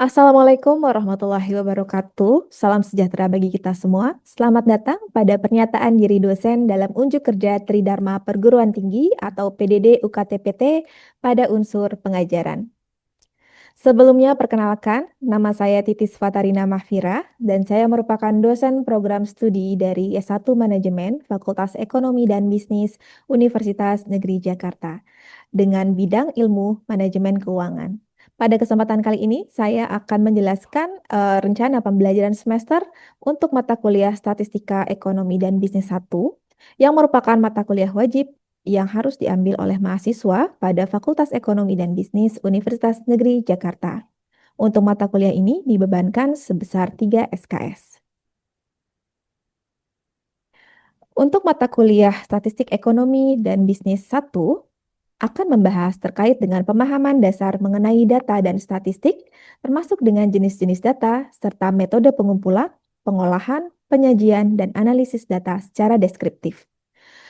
Assalamualaikum warahmatullahi wabarakatuh. Salam sejahtera bagi kita semua. Selamat datang pada pernyataan diri dosen dalam unjuk kerja Tridharma Perguruan Tinggi atau PDD UKT-PT pada unsur pengajaran. Sebelumnya perkenalkan, nama saya Titis Fatarina Mahfira dan saya merupakan dosen program studi dari S1 Manajemen Fakultas Ekonomi dan Bisnis Universitas Negeri Jakarta dengan bidang ilmu manajemen keuangan. Pada kesempatan kali ini, saya akan menjelaskan rencana pembelajaran semester untuk mata kuliah Statistika Ekonomi dan Bisnis 1 yang merupakan mata kuliah wajib yang harus diambil oleh mahasiswa pada Fakultas Ekonomi dan Bisnis Universitas Negeri Jakarta. Untuk mata kuliah ini dibebankan sebesar 3 SKS. Untuk mata kuliah Statistik Ekonomi dan Bisnis 1 akan membahas terkait dengan pemahaman dasar mengenai data dan statistik, termasuk dengan jenis-jenis data, serta metode pengumpulan, pengolahan, penyajian, dan analisis data secara deskriptif.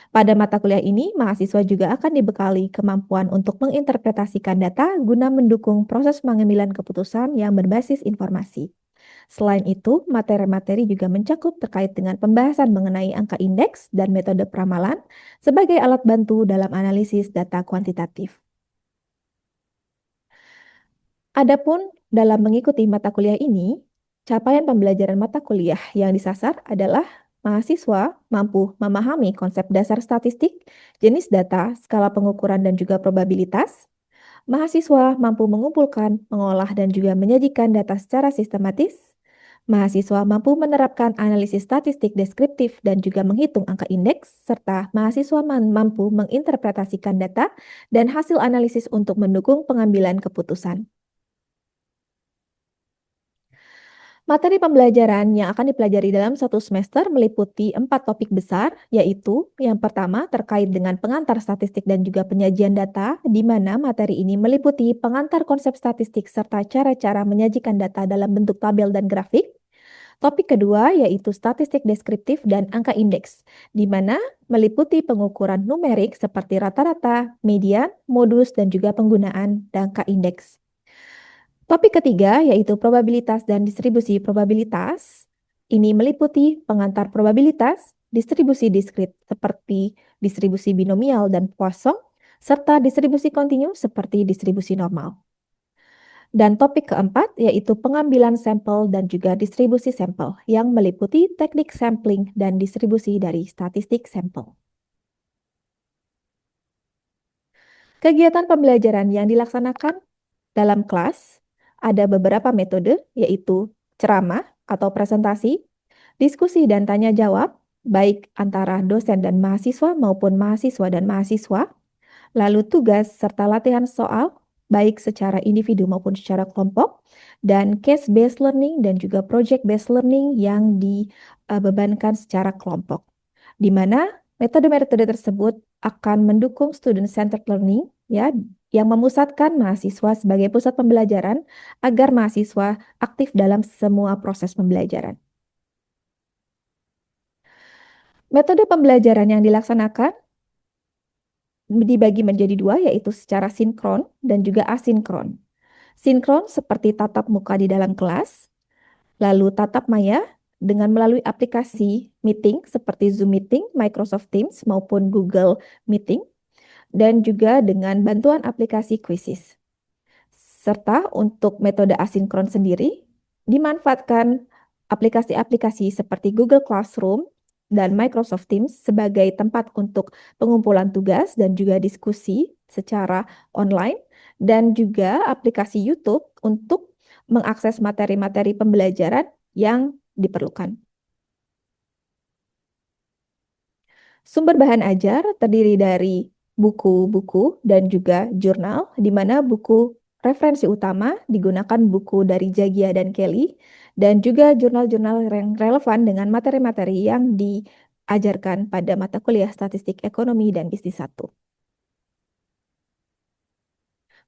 Pada mata kuliah ini, mahasiswa juga akan dibekali kemampuan untuk menginterpretasikan data guna mendukung proses pengambilan keputusan yang berbasis informasi. Selain itu, materi-materi juga mencakup terkait dengan pembahasan mengenai angka indeks dan metode peramalan sebagai alat bantu dalam analisis data kuantitatif. Adapun dalam mengikuti mata kuliah ini, capaian pembelajaran mata kuliah yang disasar adalah mahasiswa mampu memahami konsep dasar statistik, jenis data, skala pengukuran dan juga probabilitas. Mahasiswa mampu mengumpulkan, mengolah dan juga menyajikan data secara sistematis. Mahasiswa mampu menerapkan analisis statistik deskriptif dan juga menghitung angka indeks, serta mahasiswa mampu menginterpretasikan data dan hasil analisis untuk mendukung pengambilan keputusan. Materi pembelajaran yang akan dipelajari dalam satu semester meliputi 4 topik besar, yaitu yang pertama terkait dengan pengantar statistik dan juga penyajian data, di mana materi ini meliputi pengantar konsep statistik serta cara-cara menyajikan data dalam bentuk tabel dan grafik. Topik kedua yaitu statistik deskriptif dan angka indeks, di mana meliputi pengukuran numerik seperti rata-rata, median, modus, dan juga penggunaan angka indeks. Topik ketiga yaitu probabilitas dan distribusi probabilitas. Ini meliputi pengantar probabilitas, distribusi diskrit seperti distribusi binomial dan Poisson, serta distribusi kontinu seperti distribusi normal. Dan topik keempat yaitu pengambilan sampel dan juga distribusi sampel yang meliputi teknik sampling dan distribusi dari statistik sampel. Kegiatan pembelajaran yang dilaksanakan dalam kelas ada beberapa metode, yaitu ceramah atau presentasi, diskusi dan tanya jawab, baik antara dosen dan mahasiswa maupun mahasiswa dan mahasiswa, lalu tugas serta latihan soal, baik secara individu maupun secara kelompok, dan case-based learning dan juga project-based learning yang dibebankan secara kelompok, di mana metode-metode tersebut akan mendukung student-centered learning, ya, yang memusatkan mahasiswa sebagai pusat pembelajaran agar mahasiswa aktif dalam semua proses pembelajaran. Metode pembelajaran yang dilaksanakan dibagi menjadi dua, yaitu secara sinkron dan juga asinkron. Sinkron seperti tatap muka di dalam kelas, lalu tatap maya dengan melalui aplikasi meeting seperti Zoom Meeting, Microsoft Teams, maupun Google Meeting, dan juga dengan bantuan aplikasi Quizzes. Serta untuk metode asinkron sendiri, dimanfaatkan aplikasi-aplikasi seperti Google Classroom dan Microsoft Teams sebagai tempat untuk pengumpulan tugas dan juga diskusi secara online, dan juga aplikasi YouTube untuk mengakses materi-materi pembelajaran yang diperlukan. Sumber bahan ajar terdiri dari buku-buku dan juga jurnal, di mana buku referensi utama digunakan buku dari Jagia dan Kelly, dan juga jurnal-jurnal yang relevan dengan materi-materi yang diajarkan pada mata kuliah Statistik Ekonomi dan Bisnis 1.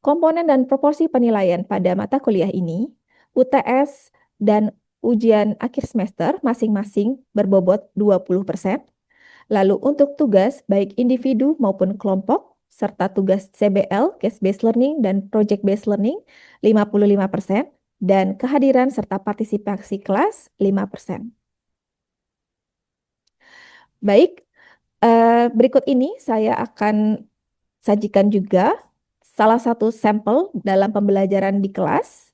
Komponen dan proporsi penilaian pada mata kuliah ini, UTS dan ujian akhir semester masing-masing berbobot 20%. Lalu untuk tugas baik individu maupun kelompok, serta tugas CBL, Case Based Learning, dan Project Based Learning 55%, dan kehadiran serta partisipasi kelas 5%. Baik, berikut ini saya akan sajikan juga salah satu sampel dalam pembelajaran di kelas.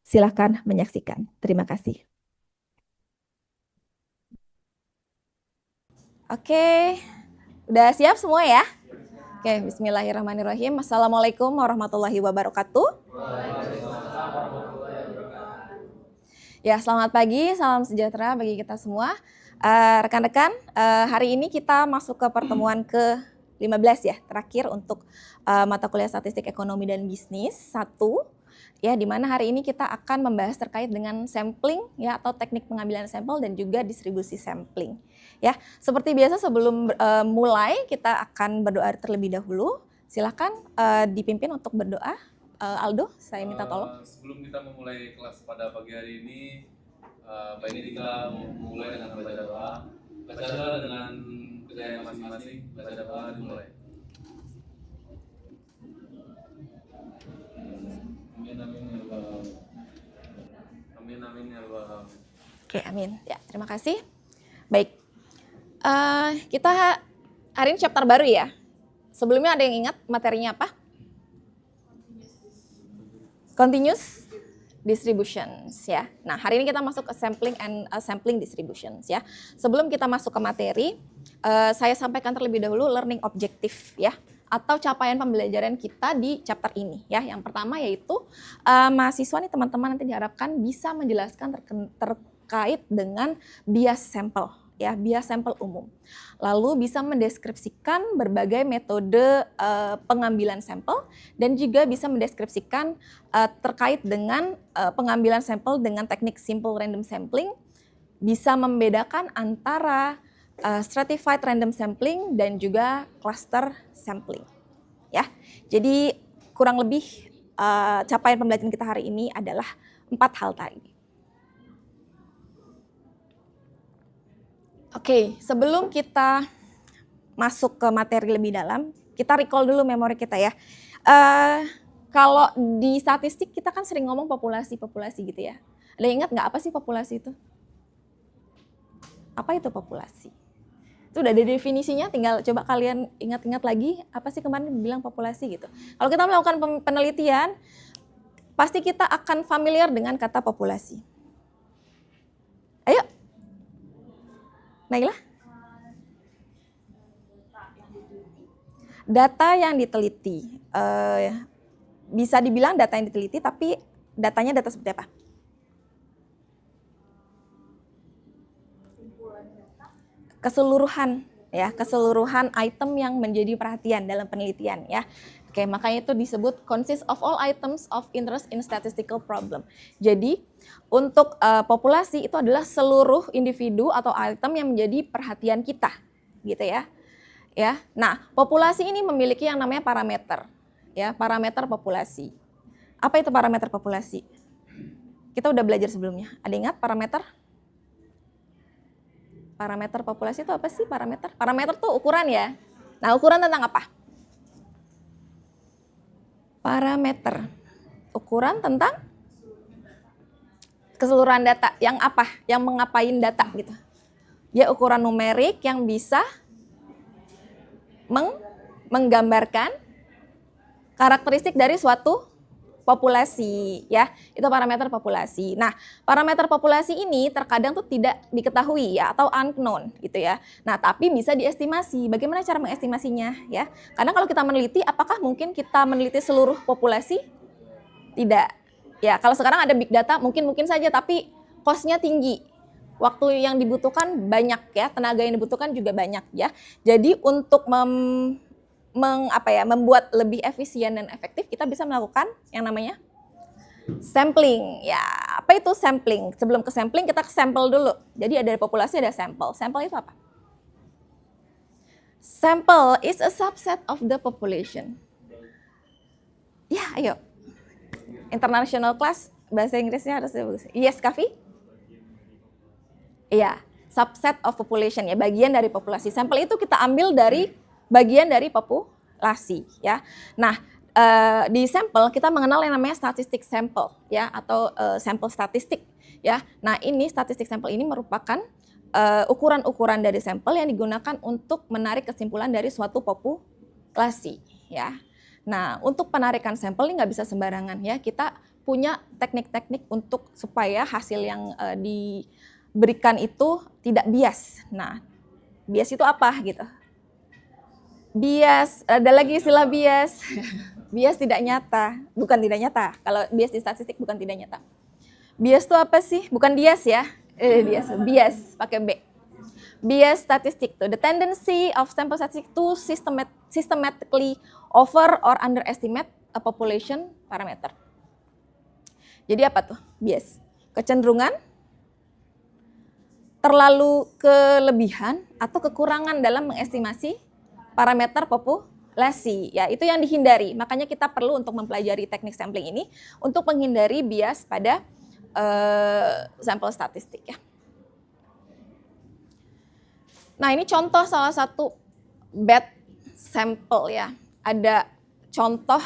Silakan menyaksikan. Terima kasih. Oke, udah siap semua ya? Oke, bismillahirrahmanirrahim. Assalamualaikum warahmatullahi wabarakatuh. Ya, selamat pagi, salam sejahtera bagi kita semua. Rekan-rekan, hari ini kita masuk ke pertemuan ke-15 ya, terakhir untuk mata kuliah statistik ekonomi dan bisnis 1. Ya, di mana hari ini kita akan membahas terkait dengan sampling ya atau teknik pengambilan sampel dan juga distribusi sampling. Ya, seperti biasa sebelum mulai kita akan berdoa terlebih dahulu. Silakan dipimpin untuk berdoa. Aldo, saya minta tolong. Sebelum kita memulai kelas pada pagi hari ini, baiknya kita memulai dengan baca doa. Baca doa dengan kerjaan masing-masing. Baca doa dimulai. Amin amin ya Allah. Amin amin ya Allah. Oke, amin. Ya, terima kasih. Baik, kita hari ini chapter baru ya. Sebelumnya ada yang ingat materinya apa? Continuous distributions ya. Nah, hari ini kita masuk ke sampling and sampling distributions ya. Sebelum kita masuk ke materi, saya sampaikan terlebih dahulu learning objective ya atau capaian pembelajaran kita di chapter ini ya. Yang pertama yaitu mahasiswa nih teman-teman nanti diharapkan bisa menjelaskan terkait dengan bias sampel ya, bias sampel umum. Lalu bisa mendeskripsikan berbagai metode pengambilan sampel dan juga bisa mendeskripsikan terkait dengan pengambilan sampel dengan teknik simple random sampling, bisa membedakan antara stratified random sampling dan juga cluster sampling. Ya, jadi kurang lebih capaian pembelajaran kita hari ini adalah 4 hal tadi. Oke, sebelum kita masuk ke materi lebih dalam, kita recall dulu memori kita ya. Kalau di statistik kita kan sering ngomong populasi gitu ya. Ada yang ingat nggak apa sih populasi itu? Apa itu populasi? Itu udah ada definisinya, tinggal coba kalian ingat-ingat lagi apa sih kemarin bilang populasi gitu. Kalau kita melakukan penelitian, pasti kita akan familiar dengan kata populasi. Ayo. Naila? Data yang diteliti. Bisa dibilang data yang diteliti, tapi datanya data seperti apa? Keseluruhan ya, keseluruhan item yang menjadi perhatian dalam penelitian ya. Oke, makanya itu disebut consist of all items of interest in statistical problem. Jadi untuk populasi itu adalah seluruh individu atau item yang menjadi perhatian kita, gitu ya. Ya, nah populasi ini memiliki yang namanya parameter, ya parameter populasi. Apa itu parameter populasi? Kita udah belajar sebelumnya. Ada ingat parameter? Parameter populasi itu apa sih parameter? Parameter tuh ukuran ya. Nah ukuran tentang apa? Parameter, ukuran tentang keseluruhan data. Yang apa? Yang mengapain data gitu. Dia ukuran numerik yang bisa menggambarkan karakteristik dari suatu populasi ya, itu parameter populasi. Nah, parameter populasi ini terkadang tuh tidak diketahui ya atau unknown gitu ya. Nah, tapi bisa diestimasi. Bagaimana cara mengestimasinya ya? Karena kalau kita meneliti, apakah mungkin kita meneliti seluruh populasi? Tidak. Ya, kalau sekarang ada big data mungkin saja, tapi cost-nya tinggi. Waktu yang dibutuhkan banyak ya, tenaga yang dibutuhkan juga banyak ya. Jadi untuk membuat lebih efisien dan efektif, kita bisa melakukan yang namanya sampling. Ya, apa itu sampling? Sebelum ke sampling, kita ke sampel dulu. Jadi ada populasi, ada sampel. Sampel itu apa? Sample is a subset of the population. Ya, ayo. International class, bahasa Inggrisnya harus bagus. Yes, Kavi? Iya, subset of population ya, bagian dari populasi. Sampel itu kita ambil dari bagian dari populasi ya. Nah, di sampel kita mengenal yang namanya statistik sampel ya, atau sampel statistik ya. Nah, ini statistik sampel ini merupakan ukuran-ukuran dari sampel yang digunakan untuk menarik kesimpulan dari suatu populasi ya. Nah, untuk penarikan sampel ini nggak bisa sembarangan ya. Kita punya teknik-teknik untuk supaya hasil yang diberikan itu tidak bias. Nah, bias itu apa gitu? Bias, ada lagi istilah bias. Bias tidak nyata, bukan tidak nyata. Kalau bias di statistik bukan tidak nyata. Bias itu apa sih? Bukan bias ya. Bias pakai B. Bias statistik tuh, the tendency of sample statistic to systematically over or underestimate a population parameter. Jadi apa tuh bias? Kecenderungan, terlalu kelebihan atau kekurangan dalam mengestimasi parameter populasi. Ya, itu yang dihindari. Makanya kita perlu untuk mempelajari teknik sampling ini untuk menghindari bias pada sampel statistik ya. Nah, ini contoh salah satu bad sample ya. Ada contoh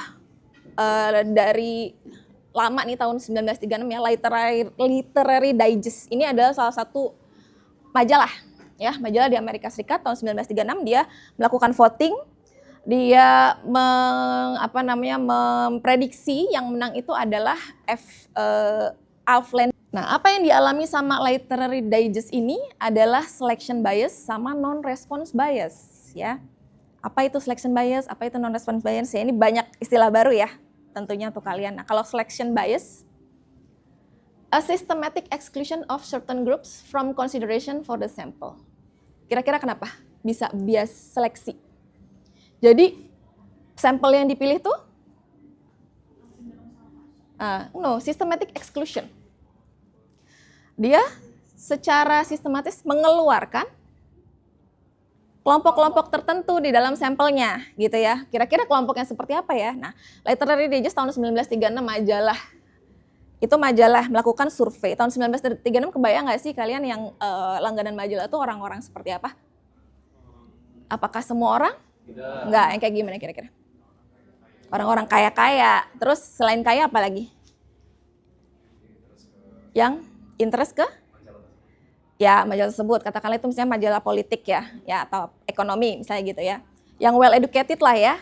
dari lama nih tahun 1936 ya, Literary Digest. Ini adalah salah satu majalah ya, majalah di Amerika Serikat tahun 1936. Dia melakukan voting. Dia memprediksi yang menang itu adalah Alf Landry. Nah, apa yang dialami sama Literary Digest ini adalah selection bias sama non-response bias ya. Apa itu selection bias, apa itu non-response bias ya, ini banyak istilah baru ya tentunya untuk kalian. Nah, kalau selection bias, a systematic exclusion of certain groups from consideration for the sample. Kira-kira kenapa bisa bias seleksi? Jadi sampel yang dipilih tuh systematic exclusion. Dia secara sistematis mengeluarkan kelompok-kelompok tertentu di dalam sampelnya gitu ya. Kira-kira kelompoknya seperti apa ya? Nah, Literary Digest tahun 1936 majalah melakukan survei. Tahun 1936 kebayang nggak sih kalian yang langganan majalah itu orang-orang seperti apa? Apakah semua orang? Enggak, yang kayak gimana kira-kira? Orang-orang kaya-kaya. Terus selain kaya apa lagi? Yang interest ke? Ya, majalah tersebut. Katakanlah itu misalnya majalah politik ya atau ekonomi misalnya gitu ya. Yang well educated lah ya.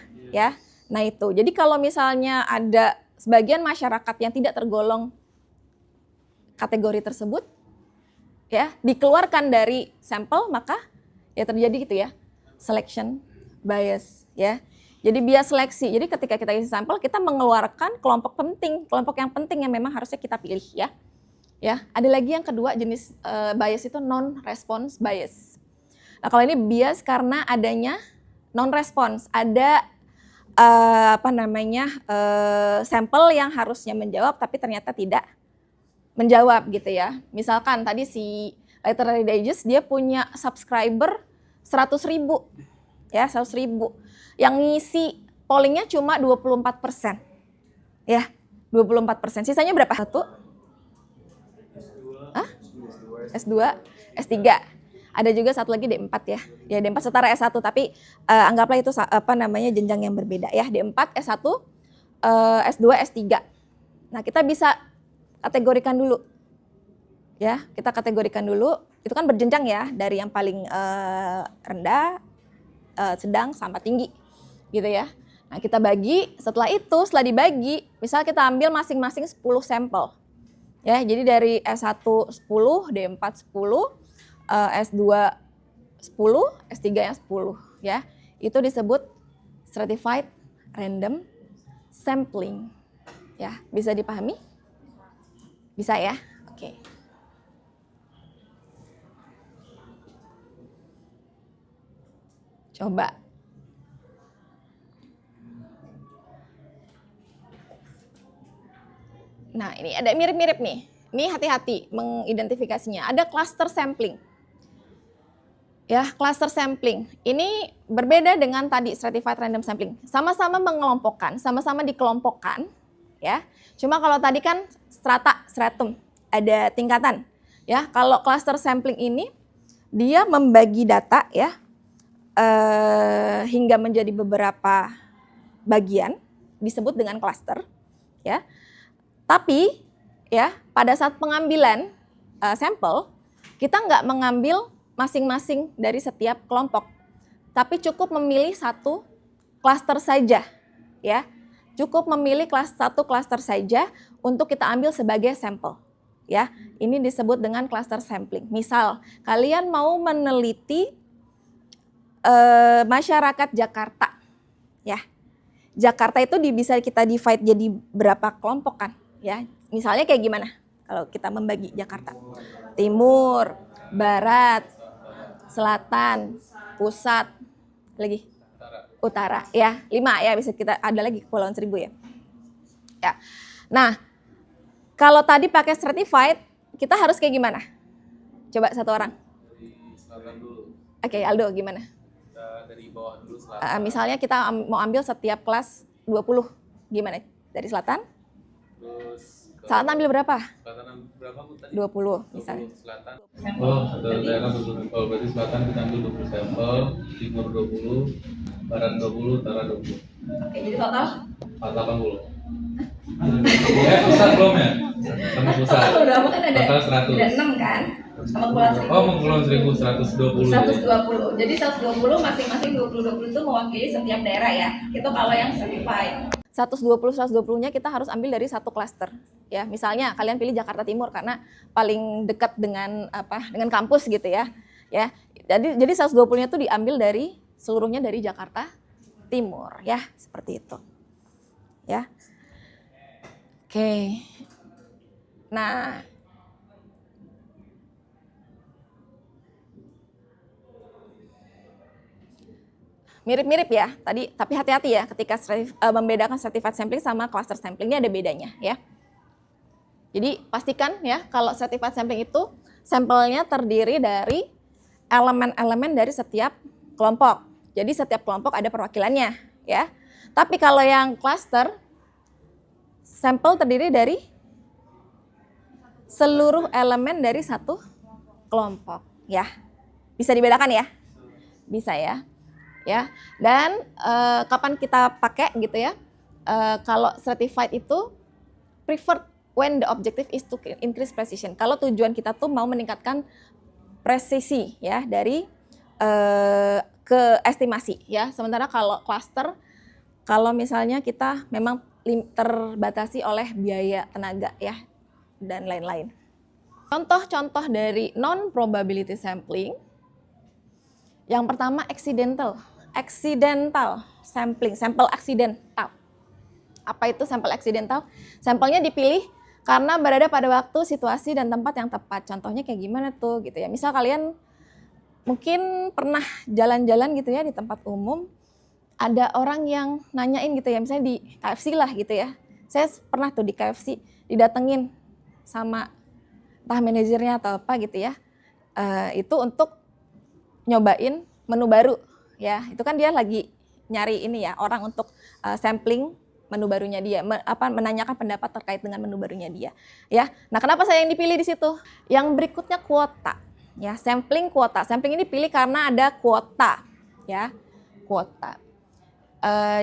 Nah itu. Jadi kalau misalnya ada sebagian masyarakat yang tidak tergolong kategori tersebut ya, dikeluarkan dari sampel, maka ya terjadi gitu ya, selection bias ya. Jadi bias seleksi. Jadi ketika kita isi sampel, kita mengeluarkan kelompok yang penting yang memang harusnya kita pilih ya. Ya, ada lagi yang kedua jenis bias itu non-response bias. Nah, kalau ini bias karena adanya non-response, ada sampel yang harusnya menjawab tapi ternyata tidak menjawab gitu ya. Misalkan tadi si Literary Digest dia punya subscriber 100.000 ya, 100.000. Yang ngisi pollingnya cuma 24%. Ya, 24%. Sisanya berapa? S2, S3. Ada juga satu lagi D4 ya. Ya D4 setara S1 tapi anggaplah itu jenjang yang berbeda ya. D4, S1, S2, S3. Nah, kita bisa kategorikan dulu. Ya, kita kategorikan dulu. Itu kan berjenjang ya, dari yang paling rendah, sedang sampai tinggi. Gitu ya. Nah, kita bagi, setelah dibagi, misal kita ambil masing-masing 10 sampel. Ya, jadi dari S1 10, D4 10, S2 10, S3-nya 10 ya. Itu disebut stratified random sampling. Ya, bisa dipahami? Bisa ya? Oke. Coba. Nah, ini ada mirip-mirip nih. Ini hati-hati mengidentifikasinya. Ada cluster sampling. Ya, cluster sampling. Ini berbeda dengan tadi stratified random sampling. Sama-sama mengelompokkan, sama-sama dikelompokkan, ya. Cuma kalau tadi kan stratum, ada tingkatan. Ya, kalau cluster sampling ini dia membagi data ya hingga menjadi beberapa bagian disebut dengan cluster, ya. Tapi ya pada saat pengambilan sampel, kita nggak mengambil masing-masing dari setiap kelompok, tapi cukup memilih satu cluster saja, ya. Cukup memilih satu cluster saja untuk kita ambil sebagai sampel, ya. Ini disebut dengan cluster sampling. Misal kalian mau meneliti masyarakat Jakarta, ya. Jakarta itu bisa kita divide jadi berapa kelompok kan, ya. Misalnya kayak gimana kalau kita membagi Jakarta? Timur, Barat, Selatan, Pusat, lagi Utara, ya 5 ya, bisa kita ada lagi Kepulauan Seribu ya. Ya. Nah, kalau tadi pakai stratified, kita harus kayak gimana? Coba satu orang. Dari selatan dulu. Oke, Aldo gimana? Dari bawah dulu selatan. Misalnya kita mau ambil setiap kelas 20, gimana? Dari selatan? Terus Selatan ambil berapa? selatan berapa Bu tadi? 20 misalnya. 20 selatan. Oh, satu daerah 20 sampel. Berarti selatan kita ambil 20 sampel, timur 20, barat 20, utara 20. Oke, jadi total? 80. Pusat belum ya? Sama pusat. Total berapa kan ada? Total 100. Ada 6 kan? Sama Kepulauan Seribu. Oh, Kepulauan Seribu 120. 120. Jadi 120 masing-masing 20-20 itu mewakili setiap daerah ya. Itu kalau yang certified. 120-120-nya kita harus ambil dari satu klaster. Ya, misalnya kalian pilih Jakarta Timur karena paling dekat dengan dengan kampus gitu ya. Ya. Jadi 120-nya itu diambil dari seluruhnya dari Jakarta Timur ya, seperti itu. Ya. Oke. Nah, mirip-mirip ya tadi, tapi hati-hati ya ketika membedakan certified sampling sama cluster sampling, ini ada bedanya ya. Jadi pastikan ya kalau certified sampling itu sampelnya terdiri dari elemen-elemen dari setiap kelompok. Jadi setiap kelompok ada perwakilannya ya. Tapi kalau yang cluster, sampel terdiri dari seluruh elemen dari satu kelompok ya. Bisa dibedakan ya? Bisa ya. Ya, dan kapan kita pakai gitu ya? Kalau certified itu preferred when the objective is to increase precision. Kalau tujuan kita tuh mau meningkatkan presisi ya dari ke estimasi ya. Sementara kalau cluster, kalau misalnya kita memang terbatasi oleh biaya tenaga ya dan lain-lain. Contoh-contoh dari non probability sampling. Yang pertama accidental sampling, sampel accidental. Apa itu sampel accidental? Sampelnya dipilih karena berada pada waktu, situasi, dan tempat yang tepat. Contohnya kayak gimana tuh gitu ya. Misal kalian mungkin pernah jalan-jalan gitu ya di tempat umum, ada orang yang nanyain gitu ya, misalnya di KFC lah gitu ya. Saya pernah tuh di KFC didatengin sama entah manajernya atau apa gitu ya. Itu untuk nyobain menu baru. Ya, itu kan dia lagi nyari ini ya, orang untuk sampling menu barunya dia, menanyakan pendapat terkait dengan menu barunya dia. Ya, nah kenapa saya yang dipilih di situ? Yang berikutnya kuota, ya sampling kuota. Sampling ini pilih karena ada kuota, ya kuota.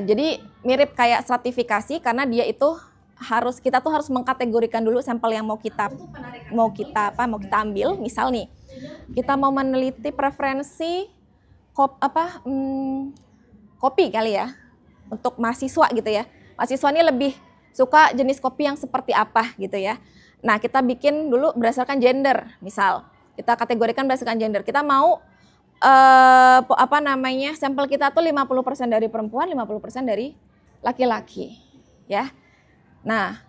Jadi mirip kayak stratifikasi karena dia itu kita tuh harus mengkategorikan dulu sampel yang mau kita ambil. Misal nih, kita mau meneliti preferensi kopi kali ya untuk mahasiswa gitu ya. Mahasiswa ini lebih suka jenis kopi yang seperti apa gitu ya. Nah, kita bikin dulu berdasarkan gender. Misal, kita kategorikan berdasarkan gender. Kita mau sampel kita tuh 50% dari perempuan, 50% dari laki-laki, ya. Nah,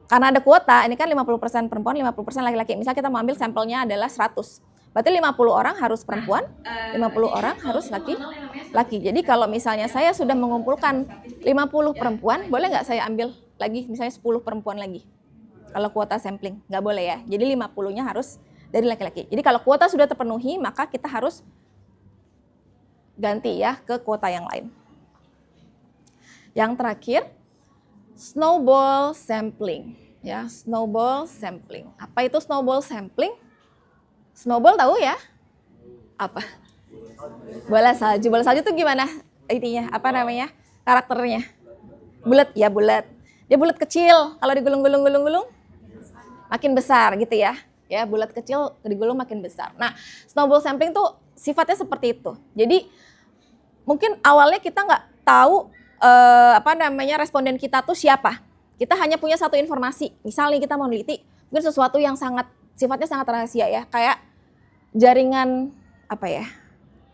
karena ada kuota, ini kan 50% perempuan, 50% laki-laki. Misal kita mau ambil sampelnya adalah 100. Berarti 50 orang harus perempuan, 50 orang harus laki-laki. Jadi kalau misalnya saya sudah mengumpulkan 50 perempuan, boleh nggak saya ambil lagi misalnya 10 perempuan lagi? Kalau kuota sampling, nggak boleh ya. Jadi 50-nya harus dari laki-laki. Jadi kalau kuota sudah terpenuhi, maka kita harus ganti ya ke kuota yang lain. Yang terakhir, snowball sampling. Ya, snowball sampling. Apa itu snowball sampling? Snowball tahu ya? Apa? Bola salju. Bola salju itu gimana ininya? Apa namanya? Karakternya? Bulat, ya bulat. Dia bulat kecil, kalau digulung-gulung makin besar gitu ya. Ya, bulat kecil digulung makin besar. Nah, snowball sampling tuh sifatnya seperti itu. Jadi mungkin awalnya kita nggak tahu responden kita tuh siapa. Kita hanya punya satu informasi. Misalnya kita mau neliti mungkin sesuatu yang sifatnya sangat rahasia ya, kayak jaringan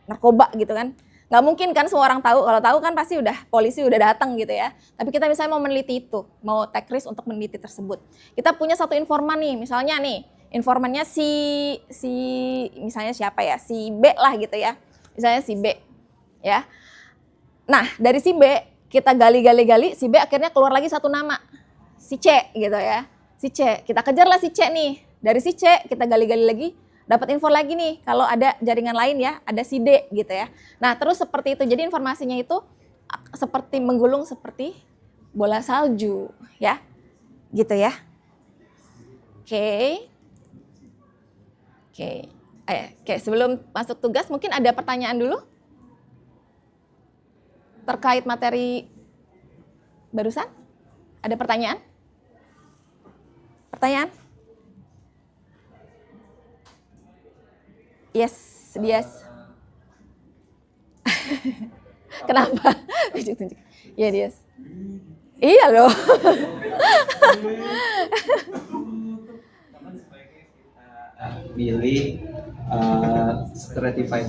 narkoba gitu kan. Nggak mungkin kan semua orang tahu. Kalau tahu kan pasti polisi udah datang gitu ya. Tapi kita misalnya mau meneliti itu, mau take risk untuk meneliti tersebut. Kita punya satu informan nih, misalnya nih, informannya si misalnya siapa ya, si B lah gitu ya. Misalnya si B ya. Nah, dari si B kita gali, si B akhirnya keluar lagi satu nama, si C gitu ya. Si C, kita kejarlah si C nih. Dari si C kita gali lagi, dapat info lagi nih kalau ada jaringan lain ya, ada si D gitu ya. Nah, terus seperti itu. Jadi informasinya itu seperti menggulung seperti bola salju ya. Gitu ya. Oke, sebelum masuk tugas mungkin ada pertanyaan dulu terkait materi barusan? Ada pertanyaan? Pertanyaan? Yes. Kenapa? Tunjuk. Ya, Dias. Iya loh. Pilih stratified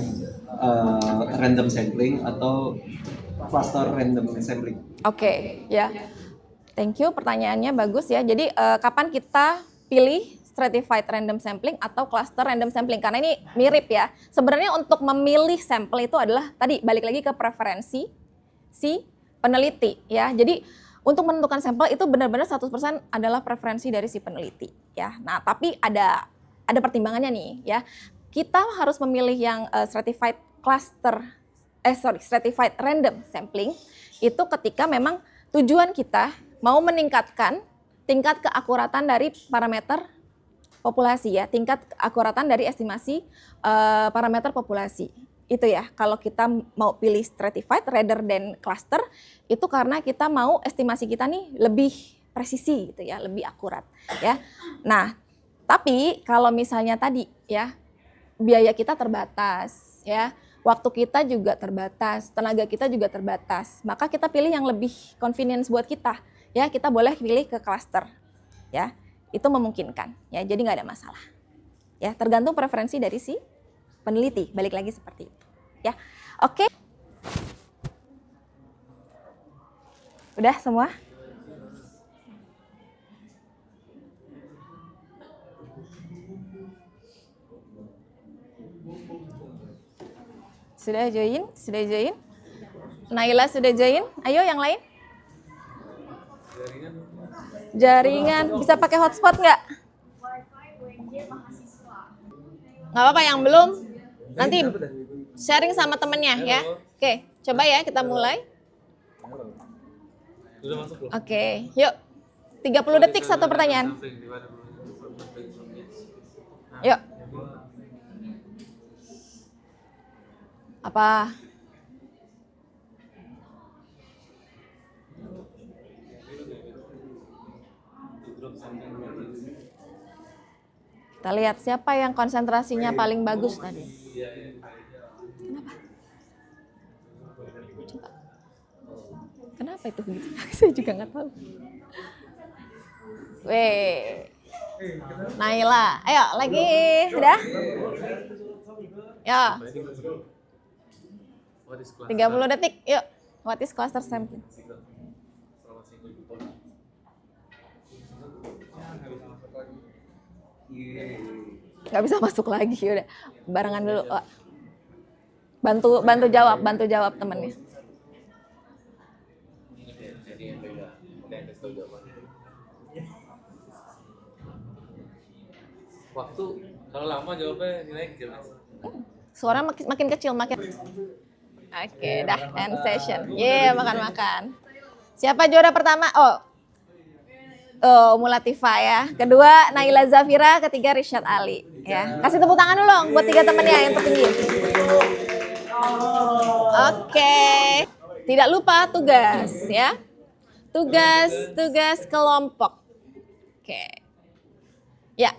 random sampling atau cluster random sampling. Oke, ya. Thank you, pertanyaannya bagus ya. Jadi kapan kita pilih stratified random sampling atau cluster random sampling? Karena ini mirip ya. Sebenarnya untuk memilih sampel itu adalah tadi balik lagi ke preferensi si peneliti ya. Jadi untuk menentukan sampel itu benar-benar 100% adalah preferensi dari si peneliti ya. Nah, tapi ada pertimbangannya nih ya. Kita harus memilih yang stratified random sampling itu ketika memang tujuan kita mau meningkatkan tingkat keakuratan dari parameter populasi ya, tingkat keakuratan dari estimasi parameter populasi. Itu ya, kalau kita mau pilih stratified rather than cluster, itu karena kita mau estimasi kita nih lebih presisi gitu ya, lebih akurat ya. Nah, tapi kalau misalnya tadi ya, biaya kita terbatas ya, waktu kita juga terbatas, tenaga kita juga terbatas, maka kita pilih yang lebih convenience buat kita ya, kita boleh pilih ke cluster ya, itu memungkinkan ya, jadi nggak ada masalah ya, tergantung preferensi dari si peneliti, balik lagi seperti itu ya. Oke, udah semua? Sudah join? Naila sudah join? Ayo yang lain. Jaringan bisa pakai hotspot nggak? Nggak apa-apa, yang belum nanti sharing sama temennya ya. Oke, coba ya kita mulai. Oke, yuk. 30 detik satu pertanyaan. Yuk. Apa? Kita lihat siapa yang konsentrasinya paling bagus tadi. Kenapa? Coba. Kenapa itu begitu? Saya juga nggak tahu. Weh. Naila, ayo lagi, sudah? Ya. 30 detik, yuk. What is cluster sampling? Gak bisa masuk lagi, udah. Barengan dulu. Oh. Bantu jawab temennya. Waktu kalau lama jawabnya nilai kecil. Suara makin kecil, makin. Oke, dah end session. Makan. Siapa juara pertama? Mulatifah ya. Kedua Naila Zafira, ketiga Rishad Ali ya. Kasih tepuk tangan dulu dong buat 3 temennya yang tertinggi. Oke. Tidak lupa tugas ya. tugas kelompok. Oke. Ya.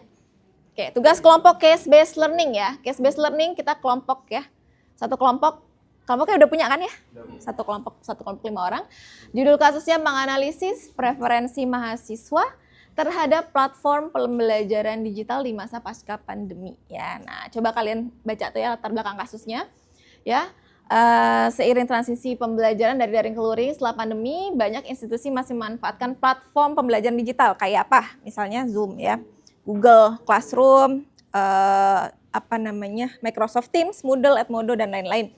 Oke, tugas kelompok case based learning ya. Case based learning kita kelompok ya. Satu kelompok, kelompoknya udah punya kan ya? Satu kelompok 5 orang. Judul kasusnya menganalisis preferensi mahasiswa terhadap platform pembelajaran digital di masa pasca pandemi ya. Nah, coba kalian baca tuh ya latar belakang kasusnya ya. Seiring transisi pembelajaran dari daring ke luring setelah pandemi, banyak institusi masih memanfaatkan platform pembelajaran digital kayak apa? Misalnya Zoom ya. Google Classroom, Microsoft Teams, Moodle, Edmodo, dan lain-lain.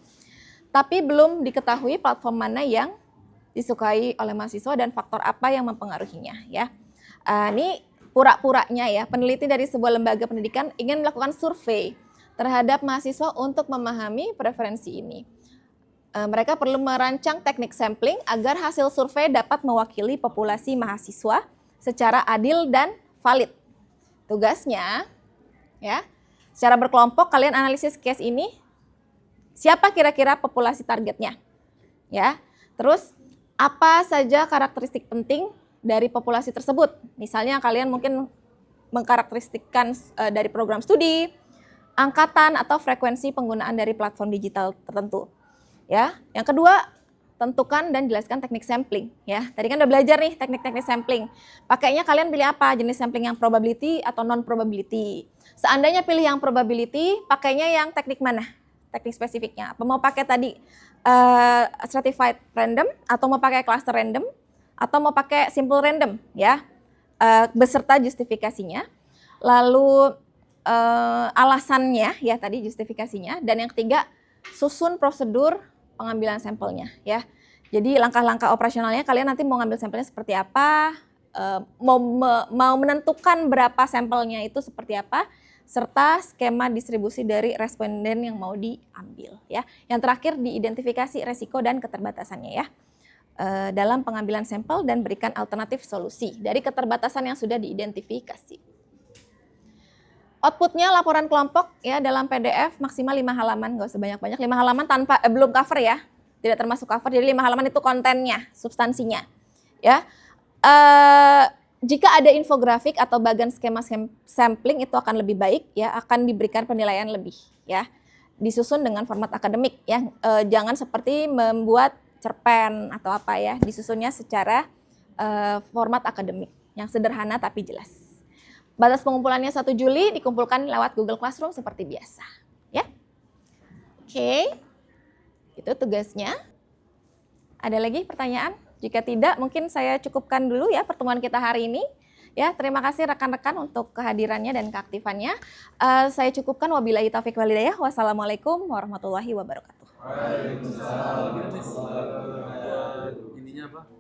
Tapi belum diketahui platform mana yang disukai oleh mahasiswa dan faktor apa yang mempengaruhinya. Ya, ini pura-puranya ya, peneliti dari sebuah lembaga pendidikan ingin melakukan survei terhadap mahasiswa untuk memahami preferensi ini. Mereka perlu merancang teknik sampling agar hasil survei dapat mewakili populasi mahasiswa secara adil dan valid. Tugasnya, ya, secara berkelompok kalian analisis case ini, siapa kira-kira populasi targetnya, ya. Terus apa saja karakteristik penting dari populasi tersebut? Misalnya kalian mungkin mengkarakteristikkan dari program studi, angkatan atau frekuensi penggunaan dari platform digital tertentu, ya. Yang kedua, tentukan dan jelaskan teknik sampling ya. Tadi kan udah belajar nih teknik-teknik sampling. Pakainya kalian pilih apa? Jenis sampling yang probability atau non probability. Seandainya pilih yang probability, pakainya yang teknik mana? Teknik spesifiknya. Apa mau pakai tadi stratified random atau mau pakai cluster random atau mau pakai simple random ya. Beserta justifikasinya. Lalu alasannya ya tadi justifikasinya, dan yang ketiga susun prosedur pengambilan sampelnya ya. Jadi langkah-langkah operasionalnya kalian nanti mau ngambil sampelnya seperti apa, mau menentukan berapa sampelnya itu seperti apa, serta skema distribusi dari responden yang mau diambil ya. Yang terakhir diidentifikasi resiko dan keterbatasannya ya. Dalam pengambilan sampel dan berikan alternatif solusi dari keterbatasan yang sudah diidentifikasi. Outputnya laporan kelompok ya dalam PDF maksimal 5 halaman, nggak usah banyak-banyak. 5 halaman tanpa belum cover ya, tidak termasuk cover. Jadi 5 halaman itu kontennya, substansinya. Ya, jika ada infografik atau bagian skema sampling itu akan lebih baik ya, akan diberikan penilaian lebih ya. Disusun dengan format akademik ya, jangan seperti membuat cerpen atau apa ya. Disusunnya secara format akademik yang sederhana tapi jelas. Batas pengumpulannya 1 Juli, dikumpulkan lewat Google Classroom seperti biasa. Ya, oke, itu tugasnya. Ada lagi pertanyaan? Jika tidak, mungkin saya cukupkan dulu ya pertemuan kita hari ini. Ya, terima kasih rekan-rekan untuk kehadirannya dan keaktifannya. Saya cukupkan, wabillahi taufiq wal hidayah. Wassalamualaikum warahmatullahi wabarakatuh. Waalaikumsalam warahmatullahi wabarakatuh. Intinya apa?